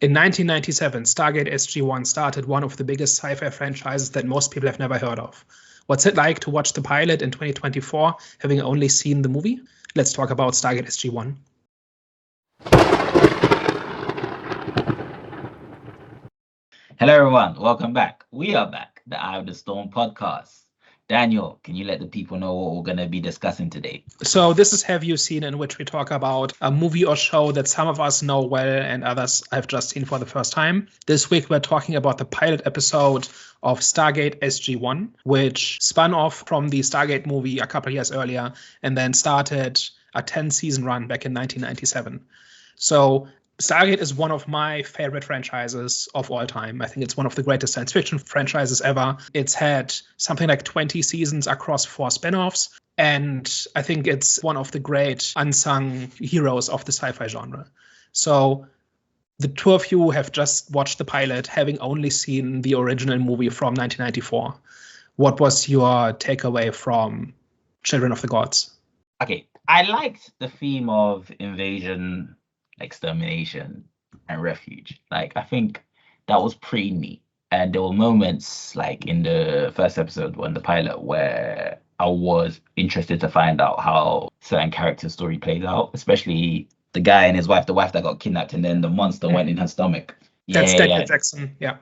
In 1997, Stargate SG-1 started one of the biggest sci-fi franchises that most people have never heard of. What's it like to watch the pilot in 2024, having only seen the movie? Let's talk about Stargate SG-1. Hello, everyone. Welcome back. We are back, the Eye of the Storm podcast. Daniel, can you let the people know what we're going to be discussing today? So this is Have You Seen, in which we talk about a movie or show that some of us know well and others I've just seen for the first time. This week we're talking about the pilot episode of Stargate SG-1, which spun off from the Stargate movie a couple of years earlier and then started a 10-season run back in 1997. So Stargate is one of my favorite franchises of all time. I think it's one of the greatest science fiction franchises ever. It's had something like 20 seasons across 4 spin-offs. And I think it's one of the great unsung heroes of the sci-fi genre. So the two of you have just watched the pilot, having only seen the original movie from 1994. What was your takeaway from Children of the Gods? Okay, I liked the theme of invasion, extermination, and refuge. I think that was pretty neat. And there were moments in the first episode when the pilot where I was interested to find out how certain character story plays out, especially the guy and his wife, the wife that got kidnapped and then the monster went in her stomach. That's Daniel Jackson, yeah.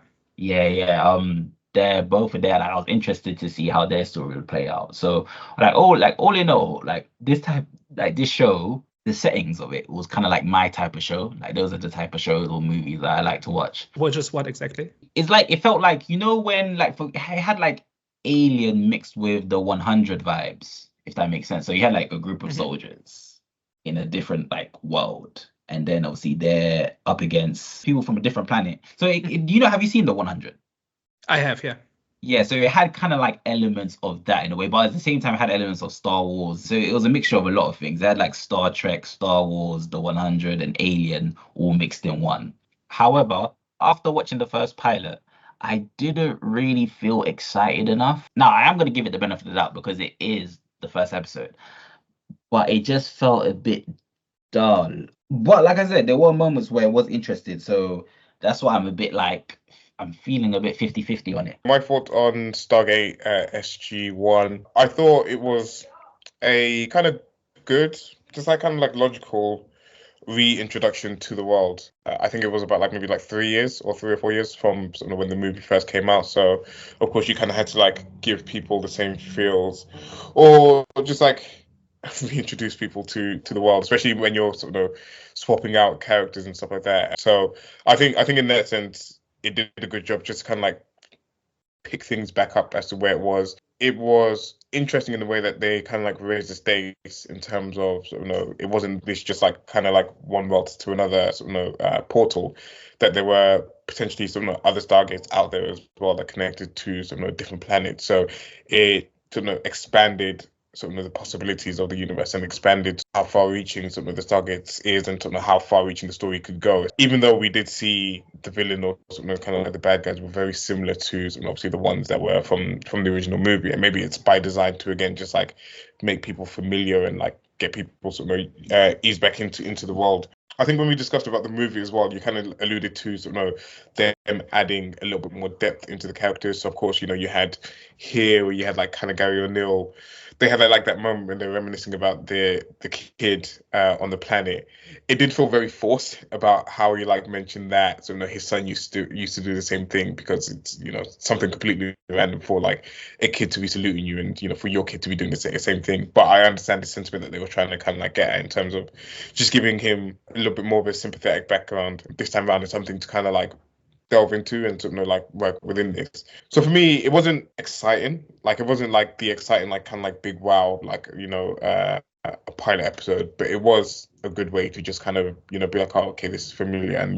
They're both there. I was interested to see how their story would play out. So all in all, this show, the settings of it was kind of like my type of show. Those are the type of shows or movies that I like to watch. Which is what exactly? It's it felt like, when it had Alien mixed with the 100 vibes, if that makes sense. So you had a group of soldiers in a different world, and then obviously they're up against people from a different planet. So have you seen the 100? I have, yeah. Yeah, so it had kind of elements of that in a way, but at the same time it had elements of Star Wars. So it was a mixture of a lot of things. It had Star Trek, Star Wars, the 100, and Alien all mixed in one. However, after watching the first pilot, I didn't really feel excited enough. Now, I am going to give it the benefit of the doubt because it is the first episode, but it just felt a bit dull. But like I said, there were moments where I was interested, so that's why I'm a bit I'm feeling a bit 50-50 on it. My thought on Stargate SG-1, I thought it was a kind of good, just logical reintroduction to the world. I think it was about maybe 3 years or 3 or 4 years from when the movie first came out. So of course you kind of had to give people the same feels, or just reintroduce people to the world, especially when you're swapping out characters and stuff like that. So I think in that sense it did a good job just pick things back up as to where it was. It was interesting in the way that they raised the stakes in terms of it wasn't this just one world to another portal, that there were potentially other Stargates out there as well that connected to different planets. So it expanded the possibilities of the universe and expanded how far-reaching the Stargates is and how far-reaching the story could go. Even though we did see the villain or the bad guys were very similar to obviously the ones that were from the original movie, and maybe it's by design to again just make people familiar and get people ease back into the world. I think when we discussed about the movie as well, you kind of alluded to them adding a little bit more depth into the characters. So of course, you had here where you had Gary O'Neill. They had that moment when they're reminiscing about the kid on the planet. It did feel very forced about how he mentioned that his son used to do the same thing, because it's something completely random for a kid to be saluting you and for your kid to be doing the same thing. But I understand the sentiment that they were trying to get at in terms of just giving him a little bit more of a sympathetic background this time around, and something to delve into and work within this. So for me, it wasn't exciting. It wasn't the exciting big wow a pilot episode, but it was a good way to just be oh, okay, this is familiar, and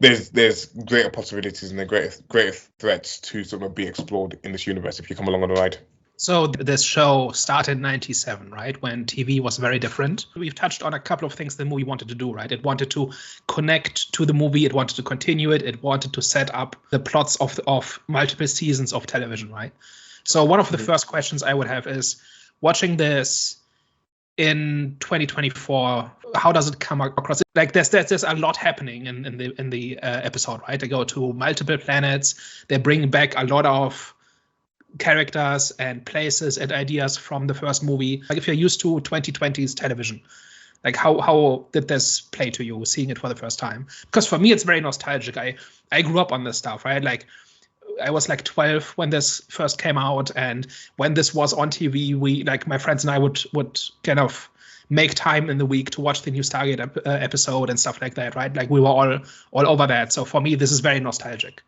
there's greater possibilities and greater threats to be explored in this universe if you come along on the ride. So this show started in 97, right, when TV was very different. We've touched on a couple of things the movie wanted to do, right? It wanted to connect to the movie. It wanted to continue it. It wanted to set up the plots of multiple seasons of television, right? So one of the first questions I would have is, watching this in 2024, how does it come across? Like there's a lot happening in the episode, right? They go to multiple planets. They bring back a lot of characters and places and ideas from the first movie. Like if you're used to 2020's television, like how did this play to you seeing it for the first time? Because for me it's very nostalgic. I grew up on this stuff, right? Like I was like 12 when this first came out, and when this was on TV, we, like, my friends and I would kind of make time in the week to watch the new Stargate episode and stuff like that, right? Like we were all over that. So for me, this is very nostalgic,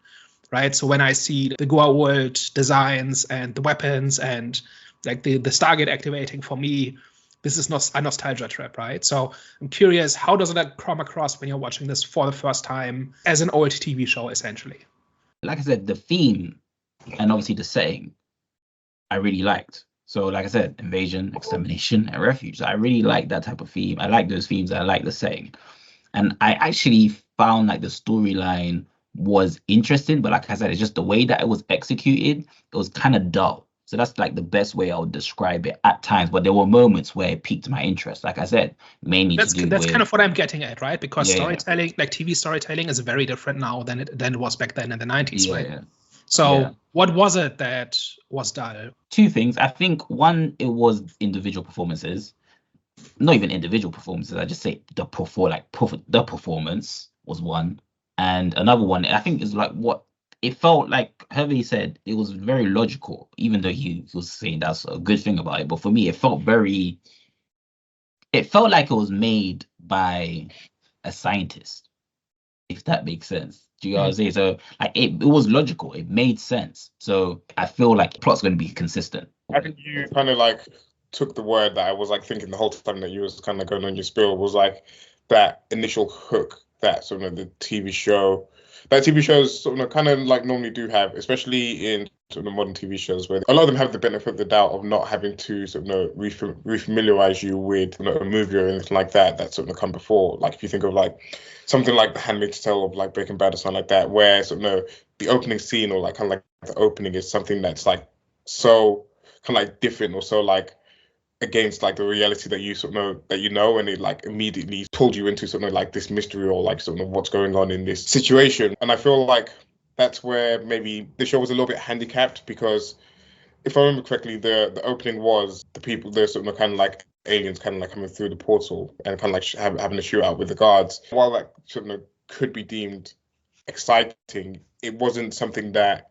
right? So when I see the Goa'uld designs and the weapons and like the Stargate activating, for me, this is not a nostalgia trip, right? So I'm curious, how does that come across when you're watching this for the first time as an old TV show, essentially? Like I said, the theme and obviously the setting, I really liked. So like I said, invasion, extermination, and refuge. I really like that type of theme. I like those themes. I like the setting. And I actually found like the storyline was interesting, but like I said, it's just the way that it was executed, it was kind of dull. So that's like the best way I would describe it at times. But there were moments where it piqued my interest. Like I said, mainly that's kind of what I'm getting at, right? Because storytelling, like TV storytelling, is very different now than it was back then in the 90s, right? Yeah. So what was it that was dull? Two things. I think one, it was individual performances. Not even individual performances. I just say the performance was one. And another one, I think, is like what it felt like. Hervey said it was very logical, even though he was saying that's a good thing about it. But for me, it felt like it was made by a scientist, if that makes sense. Do you know what I'm saying? So like it was logical. It made sense. So I feel like the plot's going to be consistent. I think you kind of like took the word that I was like thinking the whole time that you was kind of going on your spiel, was like that initial hook that sort of the TV shows sort of kind of like normally do have, especially in sort of modern TV shows, where a lot of them have the benefit of the doubt of not having to sort of refamiliarize you with a movie or anything like that sort of come before. Like if you think of like something like The Handmaid's Tale of like Breaking Bad or something like that, where sort of the opening scene or like kind of like the opening is something that's like so kind of like different or so like against like the reality that you sort of know, and it like immediately pulled you into sort of like this mystery or like sort of what's going on in this situation. And I feel like that's where maybe the show was a little bit handicapped, because if I remember correctly, the opening was the sort of kind of like aliens kind of like coming through the portal and kind of like having a shootout with the guards. While that sort of could be deemed exciting, it wasn't something that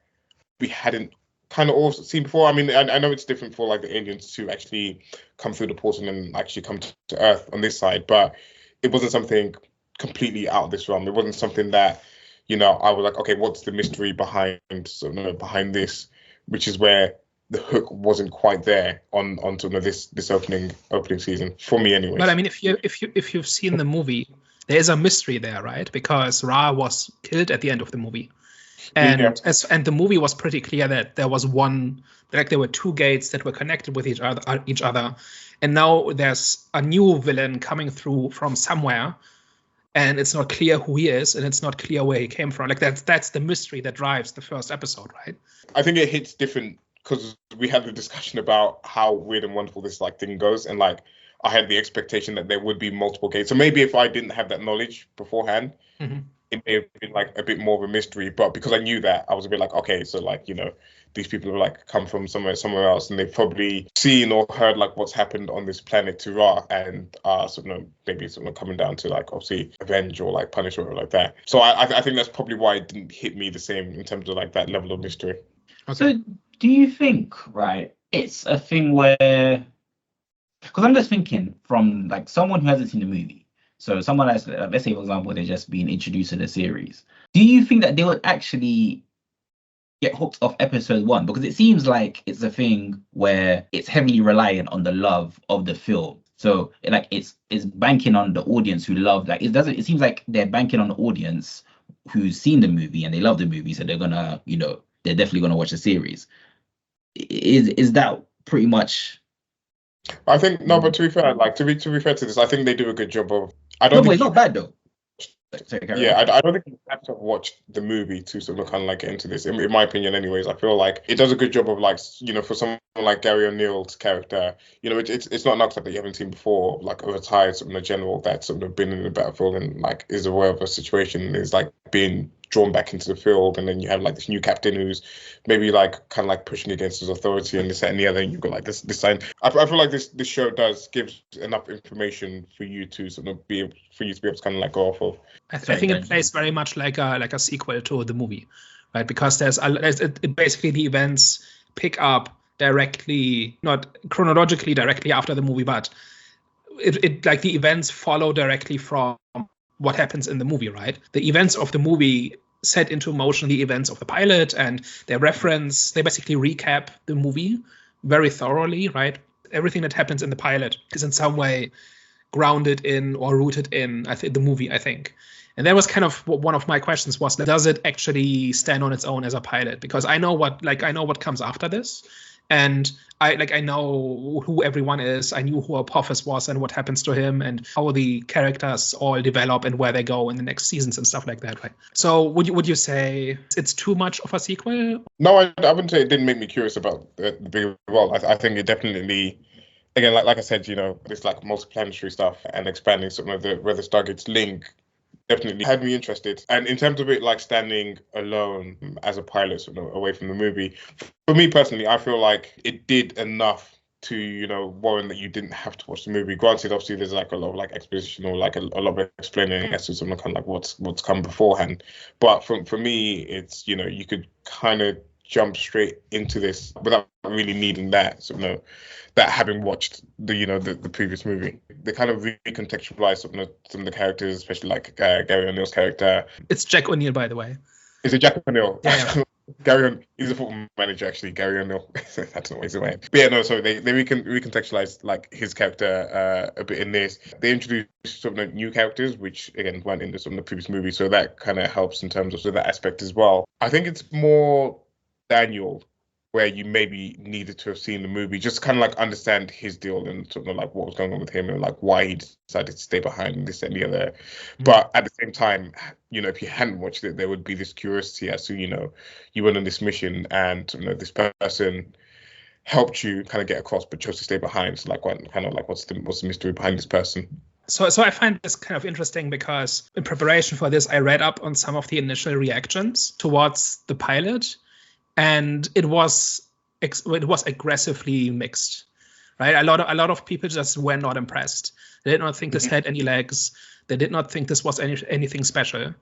we hadn't kind of also seen before. I mean, I know it's different for like the aliens to actually come through the portal and actually come to Earth on this side, but it wasn't something completely out of this realm. It wasn't something that, I was like, okay, what's the mystery behind this, which is where the hook wasn't quite there on sort of this opening season for me, anyway. But I mean, if you've seen the movie, there is a mystery there, right? Because Ra was killed at the end of the movie. And and the movie was pretty clear that there were two gates that were connected with each other, and now there's a new villain coming through from somewhere, and it's not clear who he is, and it's not clear where he came from. Like that's the mystery that drives the first episode, right? I think it hits different because we had the discussion about how weird and wonderful this like thing goes, and like I had the expectation that there would be multiple gates. So maybe if I didn't have that knowledge beforehand. Mm-hmm. It may have been like a bit more of a mystery, but because I knew that, I was a bit like, okay, so like, these people have like come from somewhere else, and they've probably seen or heard like what's happened on this planet to Ra, and maybe coming down to like obviously avenge or like punish or like that. So I think that's probably why it didn't hit me the same in terms of like that level of mystery. Okay. So do you think, right, it's a thing where, because I'm just thinking from like someone who hasn't seen the movie. So someone that's, let's say, for example, they're just being introduced to the series. Do you think that they would actually get hooked off episode 1? Because it seems like it's a thing where it's heavily reliant on the love of the film. So like it's banking on the audience who love, like it seems like they're banking on the audience who's seen the movie and they love the movie, so they're gonna, they're definitely gonna watch the series. Is that pretty much? I think no, but to be fair, like to be fair to this, I think they do a good job of. But it's not bad though. So carry Yeah, on. I don't think you have to have watched the movie to sort of kind of like get into this. In my opinion, anyways, I feel like it does a good job of like, for someone like Gary O'Neill's character, it's not an actor that you haven't seen before, like a retired sort of general that's sort of been in the battlefield and like is aware of a situation and is like being drawn back into the field, and then you have like this new captain who's maybe like kind of like pushing against his authority and this that, and the other, and you've got like this sign. I feel like this show does give enough information for you to sort of be able to kind of like go off of. I Sorry, think it Benji. plays very much like a sequel to the movie, right? Because basically the events pick up directly, not chronologically directly after the movie, but it like the events follow directly from what happens in the movie, right? The events of the movie set into motion the events of the pilot, and they basically recap the movie very thoroughly, right? Everything that happens in the pilot is in some way grounded in or rooted in the movie, I think. And that was kind of one of my questions was, does it actually stand on its own as a pilot? Because I know what comes after this. And I know who everyone is. I knew who Apophis was and what happens to him and how the characters all develop and where they go in the next seasons and stuff like that, right? So would you say it's too much of a sequel? No, I wouldn't say it didn't make me curious about the bigger world. I think it definitely, again, like I said, this like multiplanetary stuff and expanding some of where the Stargates link definitely had me interested. And in terms of it like standing alone as a pilot, away from the movie, for me personally, I feel like it did enough to warrant that you didn't have to watch the movie. Granted, obviously there's like a lot of like exposition or like a lot of explaining as to some kind of like what's come beforehand. But for me, it's you could kind of jump straight into this without really needing that that having watched the previous movie. They kind of recontextualize some of the characters, especially like Gary O'Neill's character. It's Jack O'Neill, by the way. Is it Jack O'Neill? Yeah. Gary O'Neill, he's a football manager actually. Gary O'Neill. I don't know what he's away. But yeah, no. So they recontextualize like his character a bit in this. They introduced some new characters, which again weren't in the previous movie, so that kind of helps in terms of that aspect as well. I think it's more Daniel where you maybe needed to have seen the movie, just kind of like understand his deal and sort of like what was going on with him and like why he decided to stay behind and this and the other. Mm-hmm. But at the same time, if you hadn't watched it, there would be this curiosity as to, you went on this mission and this person helped you kind of get across, but chose to stay behind. So like, what's the mystery behind this person? So I find this kind of interesting because in preparation for this, I read up on some of the initial reactions towards the pilot. And it was aggressively mixed, right? A lot of people just were not impressed. They did not think this had any legs. They did not think this was anything special.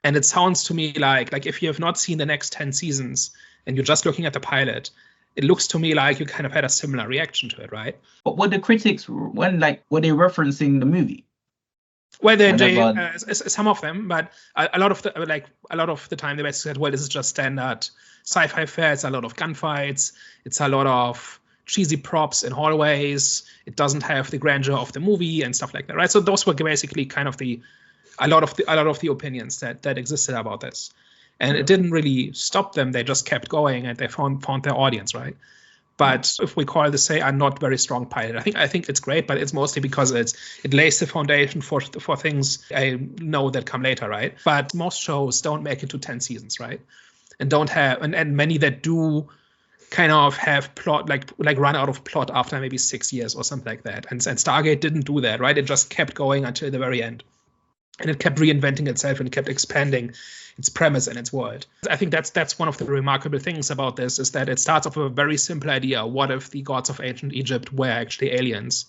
And it sounds to me like if you have not seen the next 10 seasons and you're just looking at the pilot, it looks to me like you kind of had a similar reaction to it, right? But were the critics were they referencing the movie? Well, some of them, but a lot of the time they basically said, well, this is just standard sci-fi fare. It's a lot of gunfights. It's a lot of cheesy props in hallways. It doesn't have the grandeur of the movie and stuff like that, right? So those were basically kind of a lot of the opinions that existed about this, and it didn't really stop them. They just kept going and they found their audience, right? But if we call this, say, a not very strong pilot, I think it's great, but it's mostly because it lays the foundation for things I know that come later, right? But most shows don't make it to 10 seasons, right? And don't have, and many that do kind of have plot, like run out of plot after maybe 6 years or something like that. And Stargate didn't do that, right? It just kept going until the very end. And it kept reinventing itself and kept expanding its premise and its world. I think that's one of the remarkable things about this, is that it starts off with a very simple idea. What if the gods of ancient Egypt were actually aliens?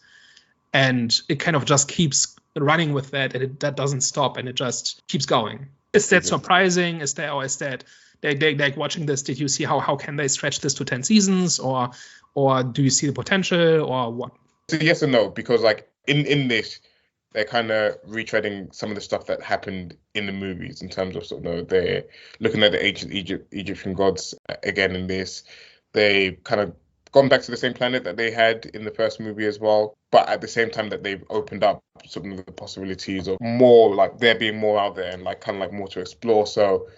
And it kind of just keeps running with that, and that doesn't stop, and it just keeps going. Is that surprising? Is that they like watching this? Did you see how can they stretch this to 10 seasons, or do you see the potential, or what? So yes and no, because like in this, they're kind of retreading some of the stuff that happened in the movies in terms of they're looking at the ancient Egyptian gods again in this. They kind of gone back to the same planet that they had in the first movie as well, but at the same time that they've opened up some of the possibilities of more, like there being more out there and like kind of like more to explore. So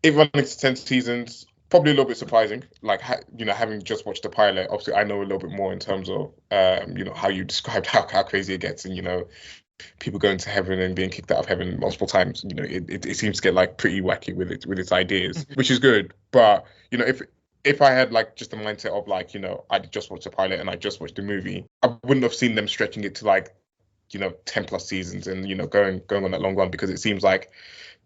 it running to 10 seasons, probably a little bit surprising. Like, having just watched the pilot, obviously I know a little bit more in terms of, how you described how crazy it gets and, people going to heaven and being kicked out of heaven multiple times. You know, it seems to get like pretty wacky with its ideas, which is good. But you know, if I had like just the mindset of like, you know, I just watched the pilot and I just watched the movie, I wouldn't have seen them stretching it to like, you know, 10 plus seasons and, you know, going on that long run, because it seems like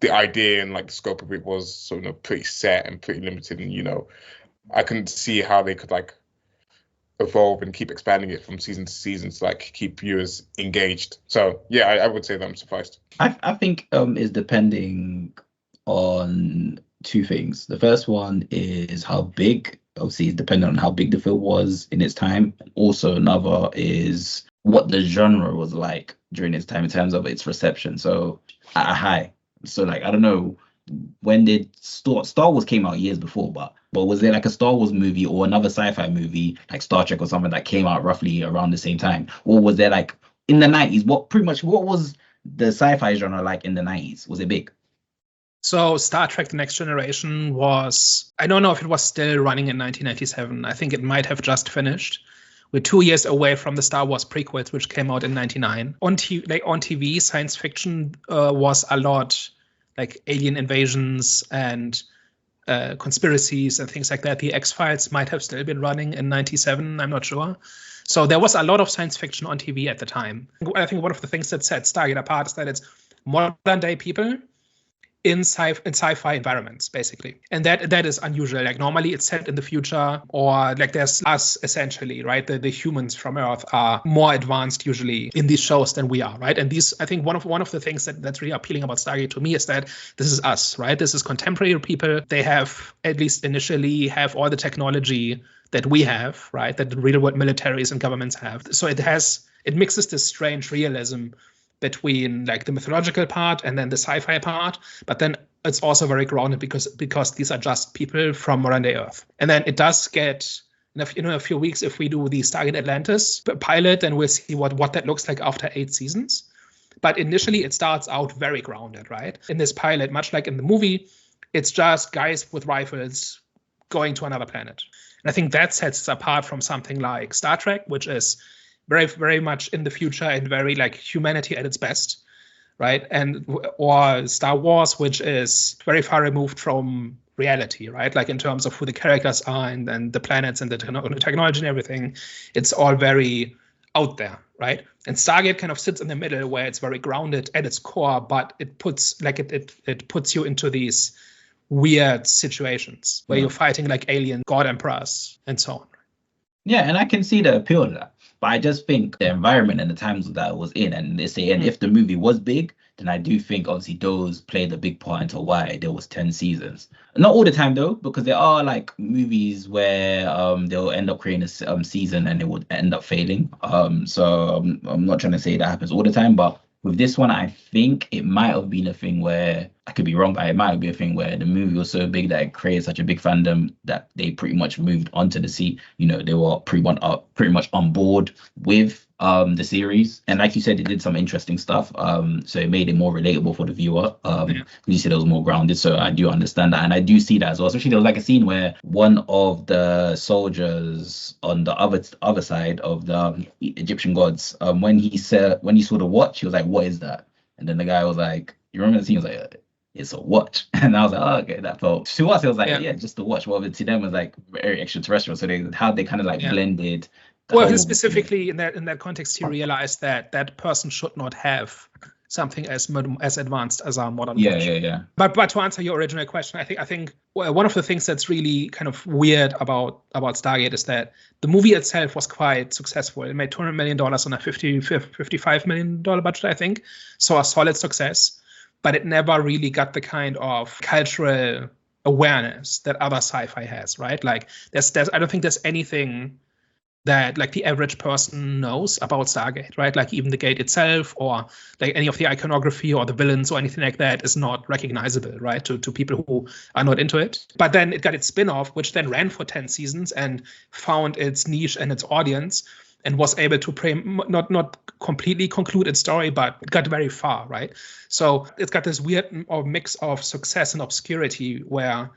the idea and like the scope of it was sort of pretty set and pretty limited. And, you know, I couldn't see how they could like evolve and keep expanding it from season to season to like keep viewers engaged. So yeah, I would say that I'm surprised. I think is depending on two things. The first one is how big, obviously it's dependent on how big the film was in its time. Also another is what the genre was like during its time in terms of its reception. So at a high. So like, I don't know, when did Star Wars came out years before, but was there like a Star Wars movie or another sci-fi movie like Star Trek or something that came out roughly around the same time? Or was there like in the 90s, what was the sci-fi genre like in the 90s? Was it big? So Star Trek The Next Generation was, I don't know if it was still running in 1997. I think it might have just finished. We're 2 years away from the Star Wars prequels, which came out in 99. On TV, science fiction was a lot like alien invasions and conspiracies and things like that. The X-Files might have still been running in 97, I'm not sure. So there was a lot of science fiction on TV at the time. I think one of the things that set Stargate apart is that it's modern day people in sci-fi environments, basically. And that is unusual. Like normally it's set in the future, or like there's us essentially, right? The humans from Earth are more advanced usually in these shows than we are, right? And these, I think one of the things that's really appealing about Stargate to me is that this is us, right? This is contemporary people. They have, at least initially, have all the technology that we have, right? That the real world militaries and governments have. So it mixes this strange realism between like the mythological part and then the sci-fi part, but then it's also very grounded because these are just people from modern day Earth. And then it does get in a few weeks, if we do the Stargate Atlantis pilot, then we'll see what that looks like after 8 seasons. But initially it starts out very grounded, right? In this pilot, much like in the movie, it's just guys with rifles going to another planet. And I think that sets us apart from something like Star Trek, which is very, very much in the future and very like humanity at its best, right? Or Star Wars, which is very far removed from reality, right? Like in terms of who the characters are and the planets and the technology and everything, it's all very out there, right? And Stargate kind of sits in the middle where it's very grounded at its core, but it puts you into these weird situations where you're fighting like alien god emperors and so on. Yeah, and I can see the appeal of that. But I just think the environment and the times that it was in, and they say, and if the movie was big, then I do think obviously those played a big part into why there was 10 seasons. Not all the time though, because there are like movies where they'll end up creating a season and it would end up failing. So I'm not trying to say that happens all the time, but with this one, I think it might have been a thing where, I could be wrong, but it might be a thing where the movie was so big that it created such a big fandom that they pretty much moved onto the seat. You know, they were pretty much on board with the series. And like you said, it did some interesting stuff. So it made it more relatable for the viewer. You said it was more grounded. So I do understand that. And I do see that as well. Especially there was like a scene where one of the soldiers on the other side of the Egyptian gods, when he saw the watch, he was like, "What is that?" And then the guy was like, you remember the scene? He was like, "It's a watch." And I was like, "Oh, okay, that felt." To us, it was like, yeah, just a watch. Well, to them, it was like very extraterrestrial. So they kind of like blended. Well, specifically in that context, he realized that person should not have something as advanced as our modern watch. Yeah. But to answer your original question, I think one of the things that's really kind of weird about Stargate is that the movie itself was quite successful. It made $200 million on a $55 million budget, I think. So a solid success, but it never really got the kind of cultural awareness that other sci-fi has, right? Like I don't think there's anything that like the average person knows about Stargate, right? Like even the gate itself, or like any of the iconography or the villains or anything like that is not recognizable, right? To people who are not into it. But then it got its spinoff, which then ran for 10 seasons and found its niche and its audience and was able to not completely conclude its story, but it got very far, right? So it's got this weird mix of success and obscurity where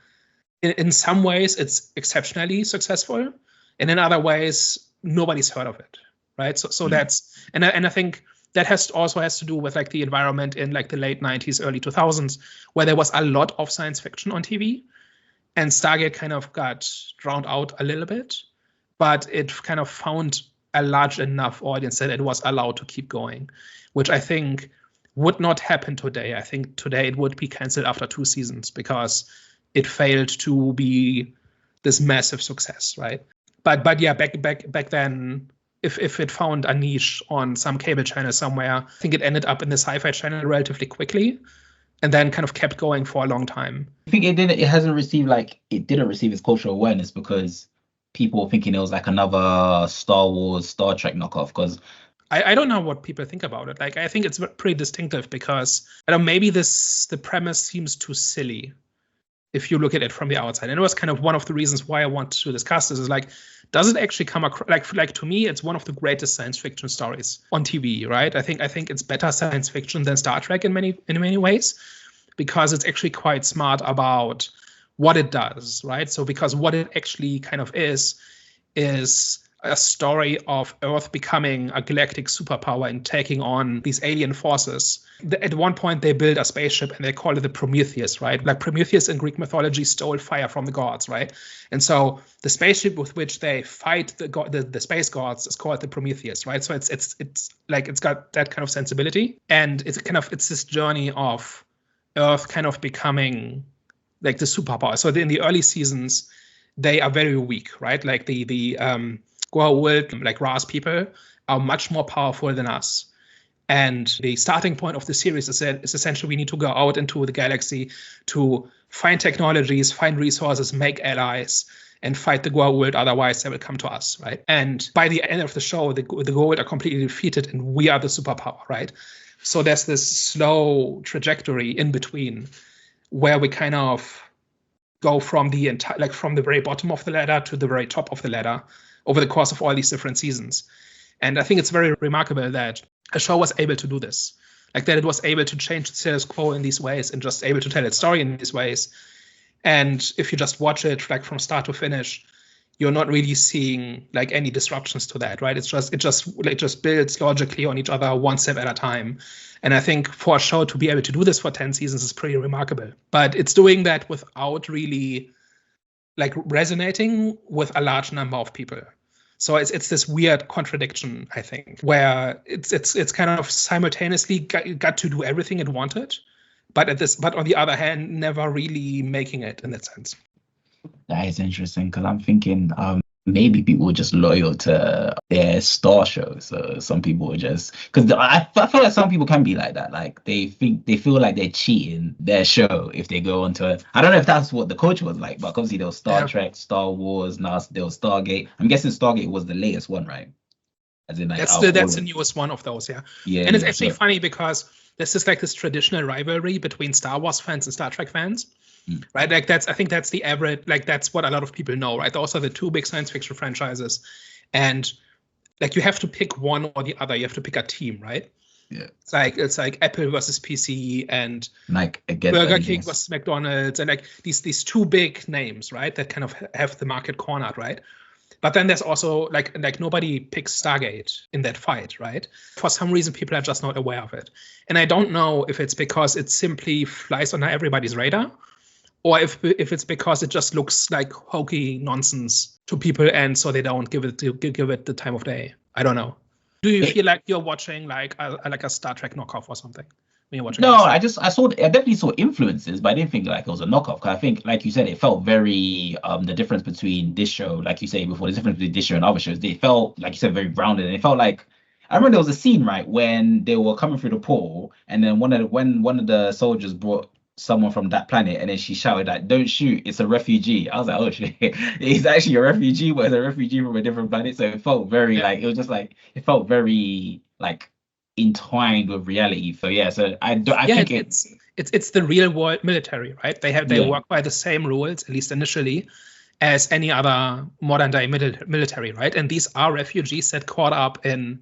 in some ways it's exceptionally successful, and in other ways, nobody's heard of it, right? So that's, and I think that also has to do with like the environment in like the late 90s, early 2000s, where there was a lot of science fiction on TV, and Stargate kind of got drowned out a little bit, but it kind of found a large enough audience that it was allowed to keep going, which I think would not happen today. I think today it would be canceled after 2 seasons because it failed to be this massive success, right? But yeah, back then, if it found a niche on some cable channel somewhere, I think it ended up in the Sci-Fi Channel relatively quickly, and then kind of kept going for a long time. I think it didn't receive its cultural awareness because people were thinking it was like another Star Wars, Star Trek knockoff. Because I don't know what people think about it. Like, I think it's pretty distinctive because maybe the premise seems too silly if you look at it from the outside. And it was kind of one of the reasons why I want to discuss this, is like, does it actually come across like to me, it's one of the greatest science fiction stories on TV, right? I think it's better science fiction than Star Trek in many ways, because it's actually quite smart about what it does, right? So because what it actually kind of is a story of Earth becoming a galactic superpower and taking on these alien forces. At one point, they build a spaceship and they call it the Prometheus, right? Like Prometheus in Greek mythology stole fire from the gods, right? And so the spaceship with which they fight the space gods is called the Prometheus, right? So it's like it's got that kind of sensibility, and it's this journey of Earth kind of becoming like the superpower. So in the early seasons, they are very weak, right? Like the Goa'uld, like Ra's people, are much more powerful than us. And the starting point of the series is essentially we need to go out into the galaxy to find technologies, find resources, make allies, and fight the Goa'uld, otherwise they will come to us, right? And by the end of the show, the Goa'uld are completely defeated and we are the superpower, right? So there's this slow trajectory in between where we kind of go from from the very bottom of the ladder to the very top of the ladder over the course of all these different seasons. And I think it's very remarkable that a show was able to do this, like that it was able to change the status quo in these ways and just able to tell its story in these ways. And if you just watch it like from start to finish, you're not really seeing like any disruptions to that, right? It just builds logically on each other one step at a time. And I think for a show to be able to do this for 10 seasons is pretty remarkable. But it's doing that without really like resonating with a large number of people. So it's this weird contradiction, I think, where it's kind of simultaneously got to do everything it wanted, but on the other hand, never really making it in that sense. That is interesting, because I'm thinking maybe people were just loyal to their star shows. So some people were just, because I feel like some people can be like that. Like they feel like they're cheating their show if they go onto it. I don't know if that's what the culture was like, but obviously there was Star Trek, Star Wars, now there was Stargate. I'm guessing Stargate was the latest one, right? As in, like, that's the newest one of those, yeah. And it's actually funny because there's just like this traditional rivalry between Star Wars fans and Star Trek fans. Right, like I think that's the average, like that's what a lot of people know, right? Those are the two big science fiction franchises, and like you have to pick one or the other. You have to pick a team, right? Yeah. It's like Apple versus PC and like Burger King versus McDonald's, and like these two big names, right? That kind of have the market cornered, right? But then there's also like nobody picks Stargate in that fight, right? For some reason, people are just not aware of it, and I don't know if it's because it simply flies under everybody's radar, or if it's because it just looks like hokey nonsense to people, and so they don't give it the time of day. I don't know. Do you feel like you're watching like a Star Trek knockoff or something when you're watching? No, I definitely saw influences, but I didn't think like it was a knockoff. Because I think, like you said, it felt very the difference between this show, like you say before, the difference between this show and other shows. They felt, like you said, very grounded, and it felt like, I remember there was a scene, right, when they were coming through the portal, and then when one of the soldiers brought someone from that planet, and then she shouted like, "Don't shoot, it's a refugee." I was like, oh shit, he's actually a refugee, but it's a refugee from a different planet. So it felt very like, it was just like, it felt very like entwined with reality. So yeah, so I think it's the real world military, right? They work by the same rules, at least initially, as any other modern day military, right? And these are refugees that caught up in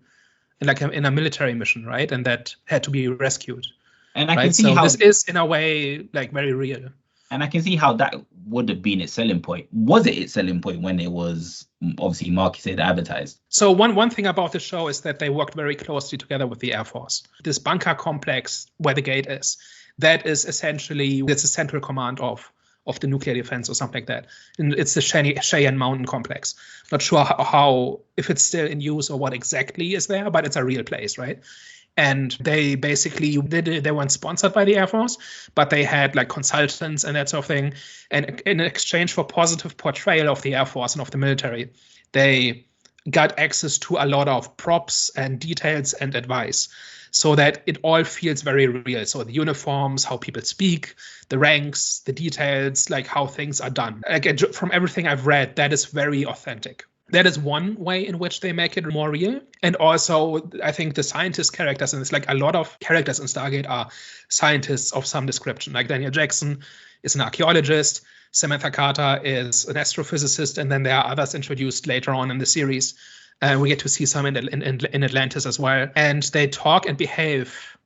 a military mission, right? And that had to be rescued. And I can see so how this is in a way like very real. And I can see how that would have been its selling point. Was it its selling point when it was obviously marketed, advertised? So one thing about the show is that they worked very closely together with the Air Force. This bunker complex where the gate is, that is essentially, it's a central command of the nuclear defense or something like that. And it's the Cheyenne Mountain complex. Not sure how, if it's still in use or what exactly is there, but it's a real place, right? And they basically, they weren't sponsored by the Air Force, but they had like consultants and that sort of thing. And in exchange for positive portrayal of the Air Force and of the military, they got access to a lot of props and details and advice so that it all feels very real. So the uniforms, how people speak, the ranks, the details, like how things are done. Again, from everything I've read, that is very authentic. That is one way in which they make it more real. And also, I think the scientist characters, and it's like a lot of characters in Stargate are scientists of some description. Like Daniel Jackson is an archaeologist, Samantha Carter is an astrophysicist, and then there are others introduced later on in the series. We get to see some in Atlantis as well. And they talk and behave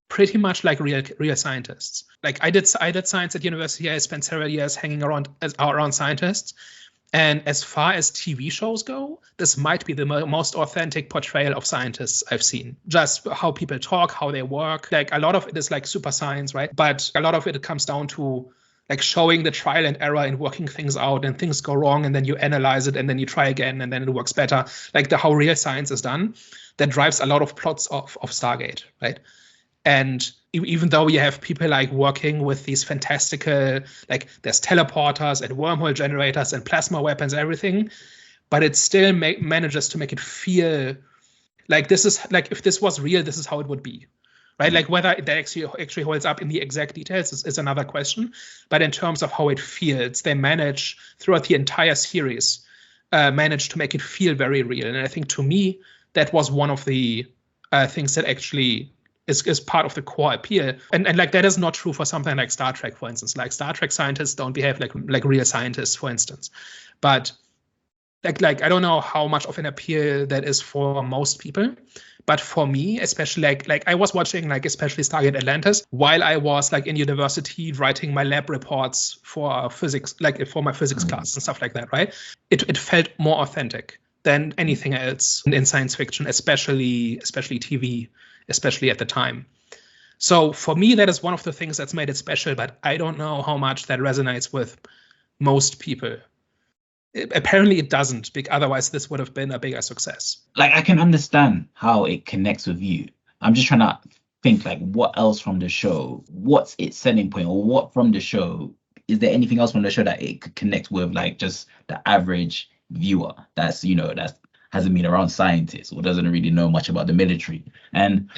pretty much like real scientists. Like I did science at university. I spent several years hanging around scientists. And as far as TV shows go, this might be the most authentic portrayal of scientists I've seen. Just how people talk, how they work. Like a lot of it is like super science, right? But a lot of it comes down to like showing the trial and error and working things out, and things go wrong, and then you analyze it, and then you try again, and then it works better. Like how real science is done, that drives a lot of plots of Stargate, right? And even though you have people like working with these fantastical, like there's teleporters and wormhole generators and plasma weapons, everything, but it still manages to make it feel like this is like, if this was real, this is how it would be, right? Like whether that actually holds up in the exact details is another question. But in terms of how it feels, they manage throughout the entire series, manage to make it feel very real. And I think to me, that was one of the things that actually is part of the core appeal. And like that is not true for something like Star Trek, for instance. Like Star Trek scientists don't behave like real scientists, for instance. But like I don't know how much of an appeal that is for most people. But for me, especially like I was watching like especially Stargate Atlantis while I was like in university writing my lab reports for physics, like for my physics class and stuff like that, right? It felt more authentic than anything else in science fiction, especially TV, especially at the time. So for me, that is one of the things that's made it special, but I don't know how much that resonates with most people. Apparently it doesn't, because otherwise this would have been a bigger success. Like I can understand how it connects with you. I'm just trying to think like what else from the show, what's its selling point, or what from the show, is there anything else from the show that it could connect with like just the average viewer that's, you know, that hasn't been around scientists or doesn't really know much about the military? And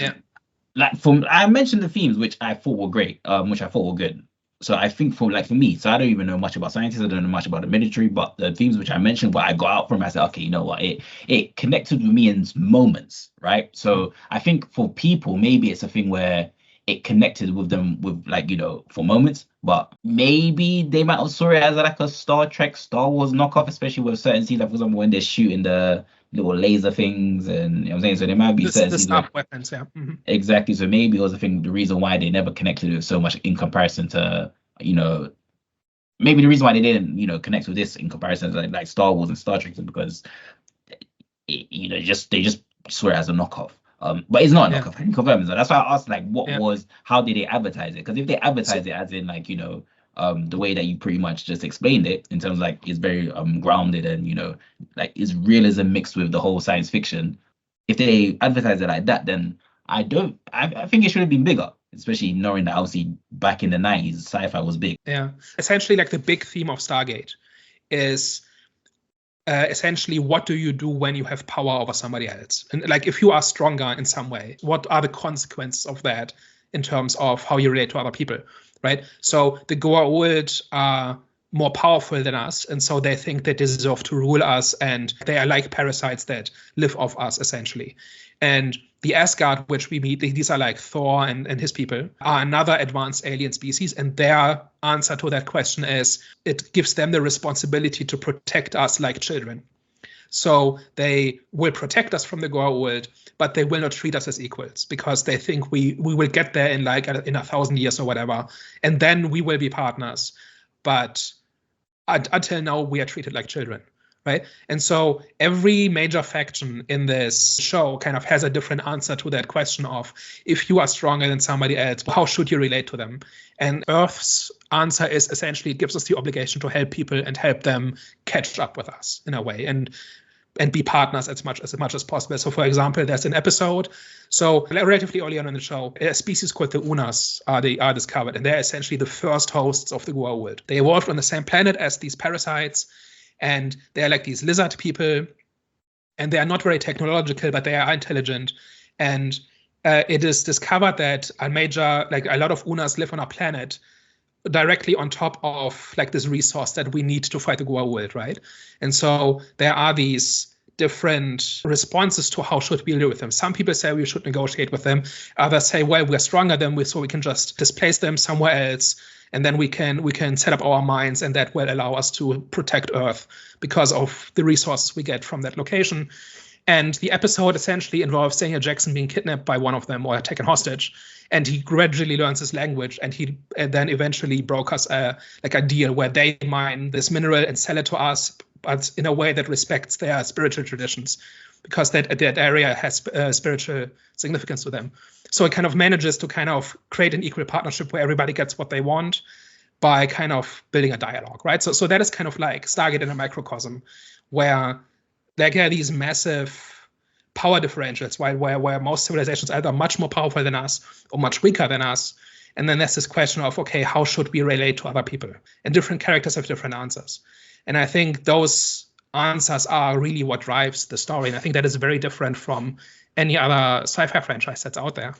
like I mentioned the themes which I thought were great, which I thought were good. So I think for me, so I don't even know much about scientists, I don't know much about the military, but the themes which I mentioned, what I got out from, I said, okay, you know what, it connected with me in moments, right? So I think for people, maybe it's a thing where it connected with them with like, you know, for moments, but maybe they might have saw it as like a Star Trek, Star Wars knockoff, especially with certain scenes, like for example, when they're shooting the little laser things, and you know what I'm saying? So there might be certain scenes stuff, weapons, yeah. Mm-hmm. Exactly. So maybe it was the reason why they never connected with so much in comparison to, you know, maybe the reason why they didn't, you know, connect with this in comparison to like Star Wars and Star Trek is because, you know, they just saw it as a knockoff. But it's not a knockoff. I can confirm that. That's why I asked, like, how did they advertise it? Because if they advertise it as in, like, you know, the way that you pretty much just explained it, in terms of, like, it's very grounded and, you know, like, it's realism mixed with the whole science fiction. If they advertise it like that, then I think it should have been bigger, especially knowing that obviously back in the 90s, sci-fi was big. Yeah. Essentially, like, the big theme of Stargate is essentially, what do you do when you have power over somebody else? And like, if you are stronger in some way, what are the consequences of that in terms of how you relate to other people, right? So the Goa'uld are more powerful than us, and so they think they deserve to rule us, and they are like parasites that live off us, essentially. And the Asgard, which we meet, these are like Thor and his people, are another advanced alien species, and their answer to that question is it gives them the responsibility to protect us like children. So they will protect us from the Goa'uld, but they will not treat us as equals, because they think we will get there in 1,000 years or whatever, and then we will be partners. but until now we are treated like children, right? And so every major faction in this show kind of has a different answer to that question of, if you are stronger than somebody else, how should you relate to them? And Earth's answer is essentially, it gives us the obligation to help people and help them catch up with us in a way, and be partners as much as possible. So, for example, there's an episode. So, relatively early on in the show, a species called the Unas are discovered, and they're essentially the first hosts of the Goa world. They evolved on the same planet as these parasites, and they're like these lizard people, and they are not very technological, but they are intelligent. And it is discovered that a lot of Unas live on our planet directly on top of like this resource that we need to fight the Goa world, right? And so there are these different responses to how should we deal with them. Some people say we should negotiate with them. Others say, well, we're stronger than we, so we can just displace them somewhere else, and then we can set up our mines, and that will allow us to protect Earth because of the resources we get from that location. And the episode essentially involves Daniel Jackson being kidnapped by one of them or taken hostage, and he gradually learns his language, and then eventually brokers a deal where they mine this mineral and sell it to us, but in a way that respects their spiritual traditions, because that area has spiritual significance to them. So it kind of manages to kind of create an equal partnership where everybody gets what they want by kind of building a dialogue, right? So that is kind of like Stargate in a microcosm, where there are these massive power differentials, right? Where most civilizations are either much more powerful than us or much weaker than us. And then there's this question of, okay, how should we relate to other people? And different characters have different answers. And I think those answers are really what drives the story. And I think that is very different from any other sci-fi franchise that's out there.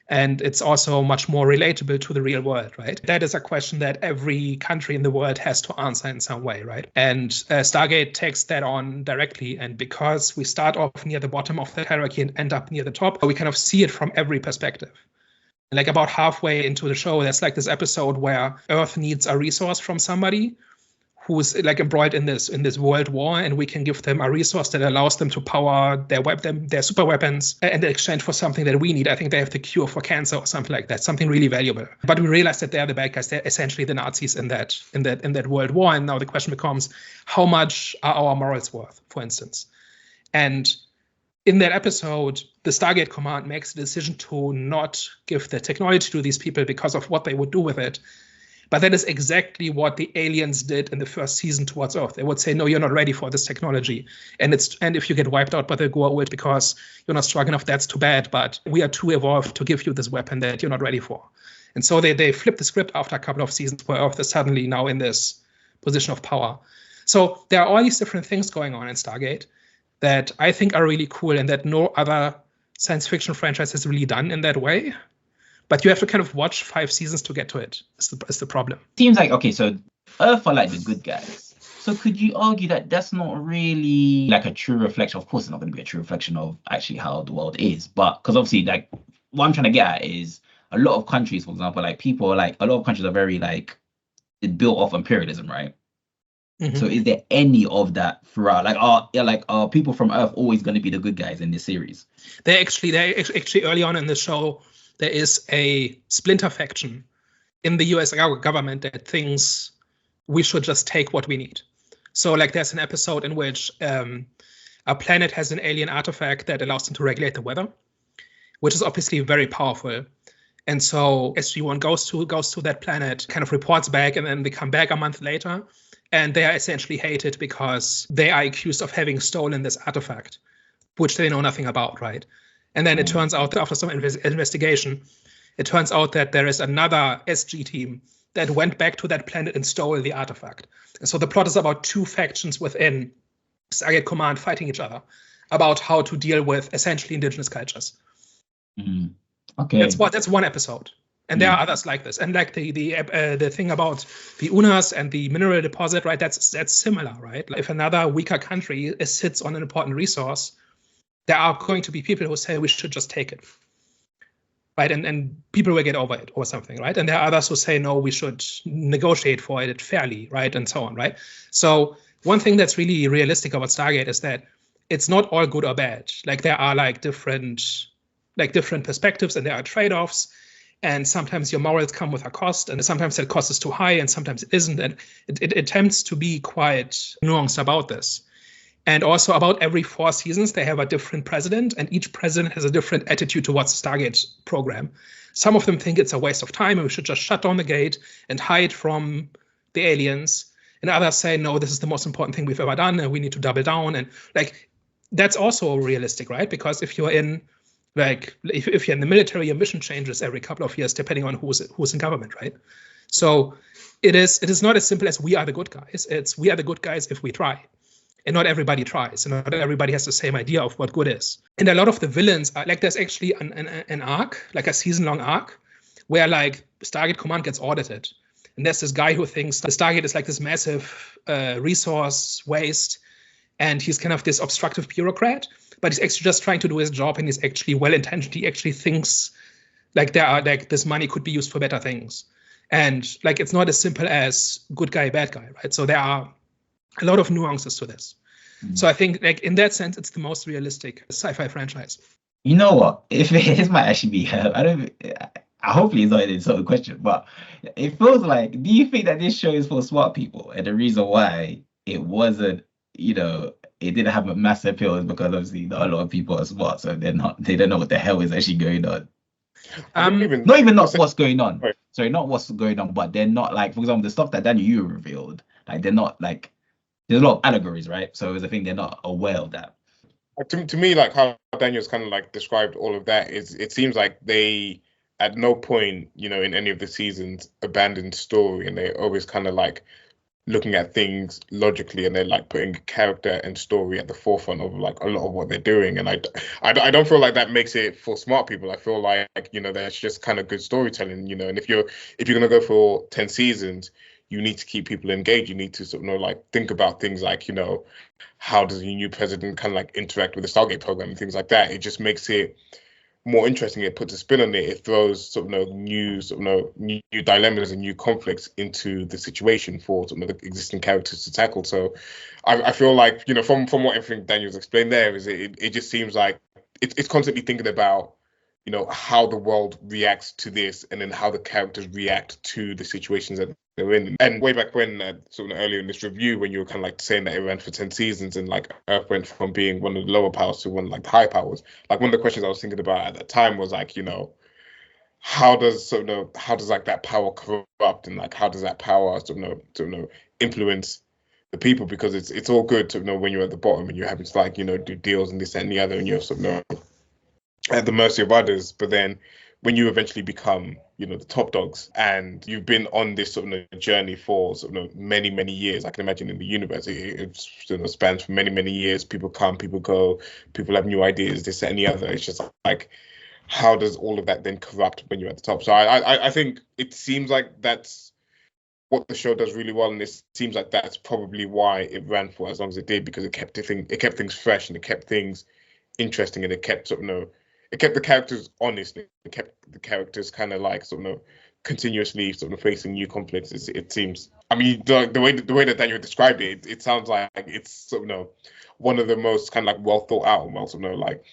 And it's also much more relatable to the real world, right? That is a question that every country in the world has to answer in some way, right? And Stargate takes that on directly. And because we start off near the bottom of the hierarchy and end up near the top, we kind of see it from every perspective. Like about halfway into the show, there's like this episode where Earth needs a resource from somebody who's like embroiled in this world war, and we can give them a resource that allows them to power their super weapons in exchange for something that we need. I think they have the cure for cancer or something like that, something really valuable. But we realize that they're the bad guys. They're essentially the Nazis in that world war. And now the question becomes, how much are our morals worth, for instance? And in that episode, the Stargate Command makes the decision to not give the technology to these people because of what they would do with it. But that is exactly what the aliens did in the first season towards Earth. They would say, no, you're not ready for this technology. And if you get wiped out by the Goa world because you're not strong enough, that's too bad. But we are too evolved to give you this weapon that you're not ready for. And so they flipped the script after a couple of seasons where Earth is suddenly now in this position of power. So there are all these different things going on in Stargate that I think are really cool and that no other science fiction franchise has really done in that way. But you have to kind of watch 5 seasons to get to it. Is the problem. Seems like, okay, so Earth are like the good guys. So could you argue that that's not really like a true reflection? Of course, it's not going to be a true reflection of actually how the world is. But because obviously, like, what I'm trying to get at is a lot of countries, for example, like people are like, a lot of countries are very like built off imperialism, right? Mm-hmm. So is there any of that throughout? Like, are people from Earth always going to be the good guys in this series? They actually early on in the show, there is a splinter faction in the US government that thinks we should just take what we need. So like there's an episode in which a planet has an alien artifact that allows them to regulate the weather, which is obviously very powerful. And so SG-1 goes to that planet, kind of reports back, and then they come back a month later, and they are essentially hated because they are accused of having stolen this artifact, which they know nothing about, right? And then it turns out, after some investigation, it turns out that there is another SG team that went back to that planet and stole the artifact. And so the plot is about 2 factions within Stargate Command fighting each other about how to deal with essentially indigenous cultures. Mm-hmm. Okay, that's one episode, and there are others like this. And like the thing about the Unas and the mineral deposit, right? That's similar, right? If another weaker country sits on an important resource, there are going to be people who say we should just take it, right? And people will get over it or something, right? And there are others who say, no, we should negotiate for it fairly, right? And so on, right? So one thing that's really realistic about Stargate is that it's not all good or bad. Like there are like different perspectives, and there are trade-offs. And sometimes your morals come with a cost, and sometimes that cost is too high, and sometimes it isn't. And it attempts to be quite nuanced about this. And also about every 4 seasons, they have a different president, and each president has a different attitude towards the Stargate program. Some of them think it's a waste of time and we should just shut down the gate and hide from the aliens. And others say, no, this is the most important thing we've ever done and we need to double down. And like, that's also realistic, right? Because if you're in, like, if you're in the military, your mission changes every couple of years, depending on who's in government, right? So it is not as simple as we are the good guys. It's we are the good guys if we try. And not everybody tries, and not everybody has the same idea of what good is. And a lot of the villains are like, there's actually an arc, like a season-long arc, where like Stargate Command gets audited. And there's this guy who thinks the Stargate is like this massive resource waste, and he's kind of this obstructive bureaucrat, but he's actually just trying to do his job, and he's actually well-intentioned. He actually thinks like this money could be used for better things. And like, it's not as simple as good guy, bad guy, right? So there are a lot of nuances to this. Mm-hmm. So I think like in that sense, it's the most realistic sci-fi franchise. You know what? If this might actually be, hopefully it's not an sort of question, but it feels like, do you think that this show is for smart people? And the reason why it wasn't, it didn't have a massive appeal is because obviously not a lot of people are smart, so they don't know what the hell is actually going on. Not what's going on. Right. Sorry, not what's going on, but they're not like, for example, the stuff that Daniel, you revealed, like they're not like, there's a lot of allegories, right? So as I think they're not aware of that. To me, like how Daniel's kind of like described all of that, is it seems like they at no point, in any of the seasons abandoned story, and they're always kind of like looking at things logically, and they're like putting character and story at the forefront of like a lot of what they're doing. And I don't feel like that makes it for smart people. I feel like that's just kind of good storytelling, and if you're gonna go for 10 seasons, you need to keep people engaged. You need to sort of like think about things like, how does the new president kind of like interact with the Stargate program and things like that. It just makes it more interesting. It puts a spin on it. It throws sort of new dilemmas and new conflicts into the situation for some of the existing characters to tackle. So I feel like, from what everything Daniel's explained there, is it just seems like it's constantly thinking about, how the world reacts to this, and then how the characters react to the situations that they're in. And way back when, sort of earlier in this review, when you were kind of like saying that it ran for 10 seasons and like Earth went from being one of the lower powers to one of like the high powers, like one of the questions I was thinking about at that time was like, how does like that power corrupt, and like how does that power influence the people? Because it's all good to when you're at the bottom and you're having to like do deals and this and the other, and you're sort of at the mercy of others. But then when you eventually become the top dogs, and you've been on this sort of journey for sort of many years, I can imagine in the universe it spans for many years. People come, people go, people have new ideas, this and the other. It's just like, how does all of that then corrupt when you're at the top? So I think it seems like that's what the show does really well, and it seems like that's probably why it ran for as long as it did, because it kept things fresh, and it kept things interesting, and it kept it kept the characters honest. It kept the characters kind of like continuously facing new conflicts. It seems. I mean, the way that Daniel described it, it sounds like it's one of the most kind of like well thought out and well like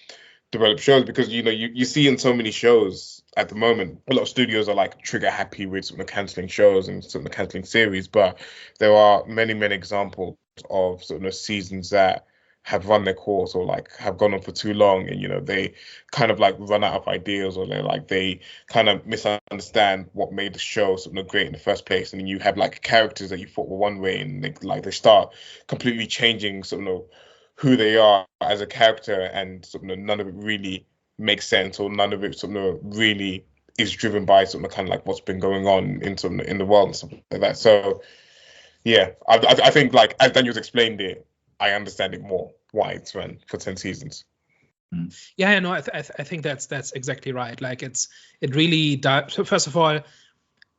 developed shows, because you see in so many shows at the moment, a lot of studios are like trigger happy with cancelling shows and cancelling series, but there are many examples of seasons that have run their course, or like have gone on for too long, and they kind of like run out of ideas, or they kind of misunderstand what made the show great in the first place, and then you have like characters that you thought were one way, and they start completely changing who they are as a character, and none of it really makes sense, or none of it really is driven by kind of like what's been going on in the world and stuff like that. So yeah, I think like as Daniel's explained it, I understand it more why it's run for 10 seasons. Yeah, no, I think that's exactly right. Like it really does. So first of all,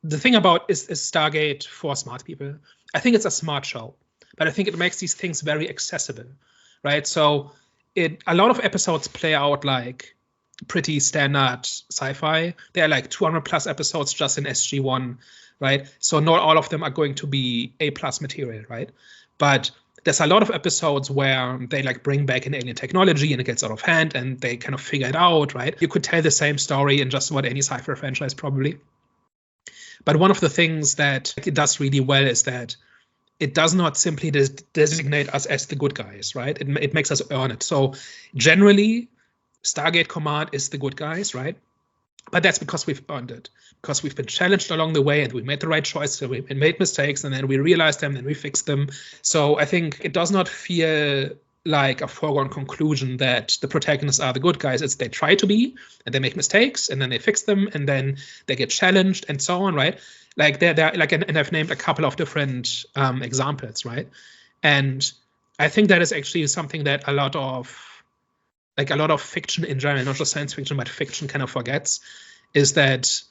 the thing about is Stargate for smart people. I think it's a smart show, but I think it makes these things very accessible, right? So a lot of episodes play out like pretty standard sci-fi. There are like 200 plus episodes just in SG-1, right? So not all of them are going to be A+ material, right? But there's a lot of episodes where they like bring back an alien technology and it gets out of hand and they kind of figure it out, right? You could tell the same story in just about any sci-fi franchise probably. But one of the things that it does really well is that it does not simply designate us as the good guys, right? It makes us earn it. So generally, Stargate Command is the good guys, right? But that's because we've earned it, because we've been challenged along the way and we made the right choices, we made mistakes, and then we realized them, and we fixed them. So I think it does not feel like a foregone conclusion that the protagonists are the good guys. It's they try to be, and they make mistakes, and then they fix them, and then they get challenged, and so on, right? Like they're like, and I've named a couple of different examples, right? And I think that is actually something that a lot of fiction in general, not just science fiction, but fiction kind of forgets, is that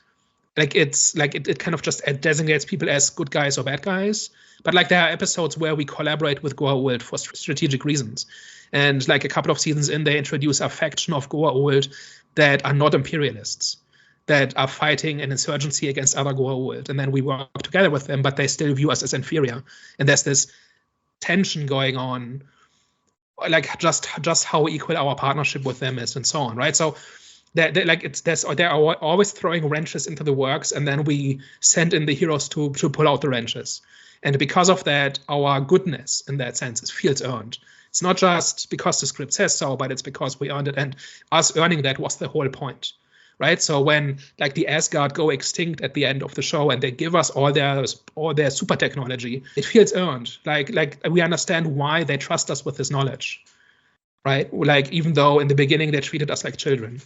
like it's like it kind of just designates people as good guys or bad guys. But like there are episodes where we collaborate with Goa'uld for strategic reasons. And like a couple of seasons in, they introduce a faction of Goa'uld that are not imperialists, that are fighting an insurgency against other Goa'uld. And then we work together with them, but they still view us as inferior. And there's this tension going on, like just how equal our partnership with them is, and so on, right? So they're always throwing wrenches into the works, and then we send in the heroes to pull out the wrenches. And because of that, our goodness in that sense feels earned. It's not just because the script says so, but it's because we earned it, and us earning that was the whole point, right? So when like the Asgard go extinct at the end of the show and they give us all their super technology, it feels earned. Like we understand why they trust us with this knowledge, right? Like even though in the beginning they treated us like children.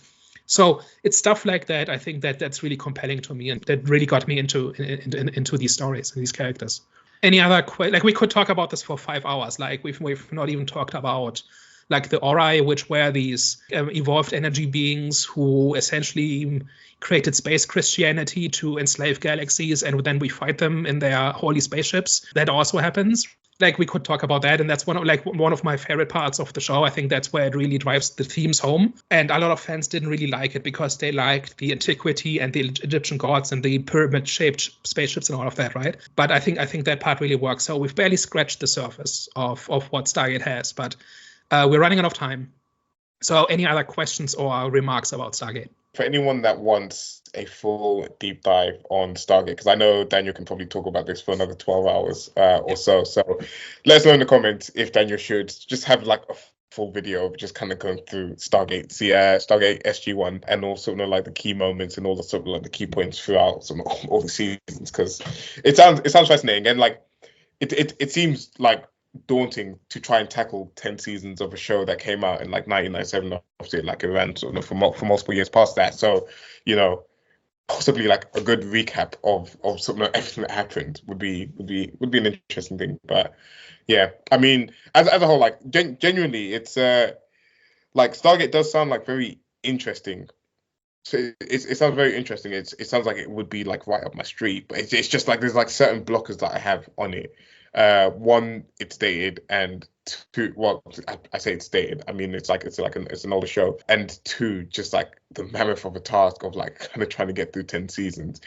So it's stuff like that. I think that's really compelling to me, and that really got me into these stories and these characters. Any other like we could talk about this for 5 hours. Like we've not even talked about like the Ori, which were these evolved energy beings who essentially created space Christianity to enslave galaxies, and then we fight them in their holy spaceships. That also happens. Like we could talk about that, and that's one of my favorite parts of the show. I think that's where it really drives the themes home. And a lot of fans didn't really like it because they liked the antiquity and the Egyptian gods and the pyramid-shaped spaceships and all of that, right? But I think that part really works. So we've barely scratched the surface of what Stargate has, but we're running out of time. So any other questions or remarks about Stargate? For anyone that wants a full deep dive on Stargate, because I know Daniel can probably talk about this for another 12 hours or so. So let us know in the comments if Daniel should just have like a full video of just kind of going through Stargate SG-1, and also like the key moments and all the sort of like the key points throughout all the seasons, because it sounds fascinating, and like it seems like daunting to try and tackle 10 seasons of a show that came out in like 1997. Obviously, like it ran sort of for multiple years past that. So, you know, possibly like a good recap of sort of everything that happened would be an interesting thing. But yeah, I mean, as a whole, like genuinely, it's like Stargate does sound like very interesting. So it sounds very interesting. It sounds like it would be like right up my street, but it's just like there's like certain blockers that I have on it. One, it's dated, and two, well, I say it's dated. I mean, it's an older show, and two, just like the mammoth of a task of like kind of trying to get through 10 seasons.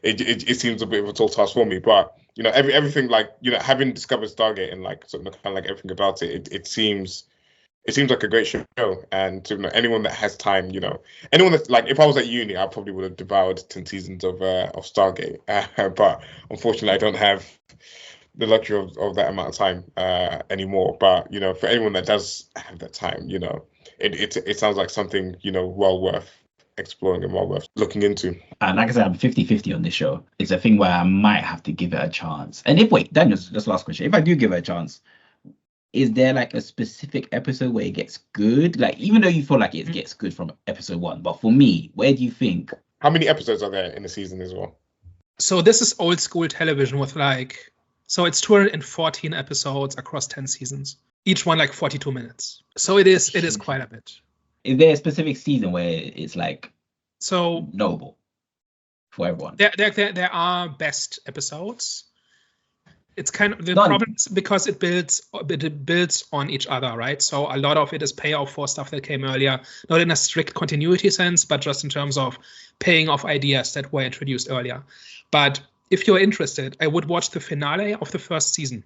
It seems a bit of a tall task for me, but you know, everything, like, you know, having discovered Stargate and like sort of kind of like everything about it seems like a great show. And you know, anyone that has time, you know, anyone that's like, if I was at uni, I probably would have devoured 10 seasons of Stargate, but unfortunately, I don't have the luxury of that amount of time anymore. But you know, for anyone that does have that time, you know, it sounds like something, you know, well worth exploring and well worth looking into. And like I said, I'm 50-50 on this show. It's a thing where I might have to give it a chance. And Daniel, just last question, if I do give it a chance, is there like a specific episode where it gets good? Like, even though you feel like it gets good from episode 1, but for me, where do you think? How many episodes are there in the season as well? So this is old school television with like, so it's 214 episodes across 10 seasons, each one like 42 minutes. So it is quite a bit. Is there a specific season where it's like so notable for everyone? There are best episodes. It's kind of the problem is because it builds on each other, right? So a lot of it is payoff for stuff that came earlier, not in a strict continuity sense, but just in terms of paying off ideas that were introduced earlier. But if you're interested, I would watch the finale of the first season,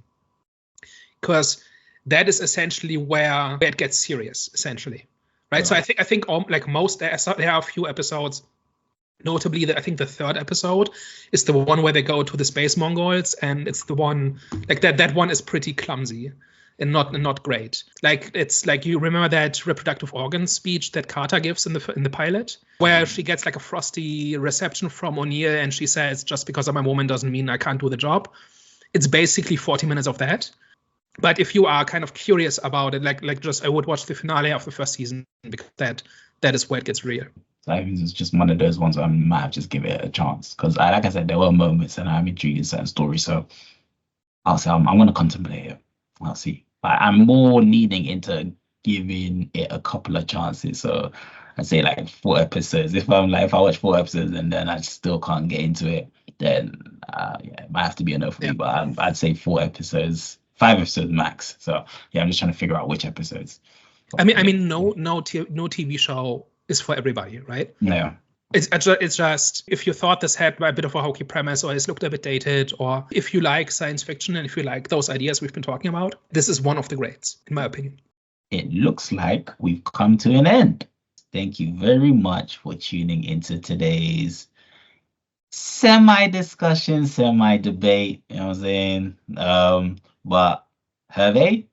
because that is essentially where it gets serious, essentially, right? So I think like most there are a few episodes. Notably, I think the third episode is the one where they go to the space Mongols, and it's the one like that one is pretty clumsy and not great. Like it's like, you remember that reproductive organ speech that Carter gives in the pilot, where she gets like a frosty reception from O'Neill, and she says, "Just because I'm a woman doesn't mean I can't do the job." It's basically 40 minutes of that. But if you are kind of curious about it, I would watch the finale of the first season, because that is where it gets real. So I think it's just one of those ones where I might have just give it a chance, because like I said, there were moments and I'm intrigued in certain stories. So I'll say I'm going to contemplate it. I'll see. But I'm more leaning into giving it a couple of chances. So I'd say like 4 episodes. If I watch 4 episodes and then I still can't get into it, then it might have to be a no for me. But I'd say 4 episodes, 5 episodes max. So yeah, I'm just trying to figure out which episodes. I mean, no TV show is for everybody, right? No. It's just, if you thought this had a bit of a hokey premise, or it looked a bit dated, or if you like science fiction and if you like those ideas we've been talking about, this is one of the greats, in my opinion. It looks like we've come to an end. Thank you very much for tuning into today's semi-discussion, semi-debate, you know what I'm saying? But Hervé?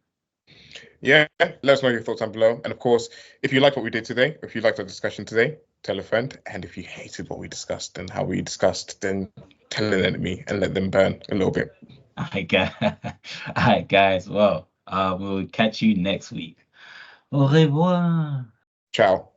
Yeah, let us know your thoughts down below. And of course, if you liked what we did today, if you liked our discussion today, tell a friend. And if you hated what we discussed and how we discussed, then tell an enemy and let them burn a little bit. All right, guys. Well, we'll catch you next week. Au revoir. Ciao.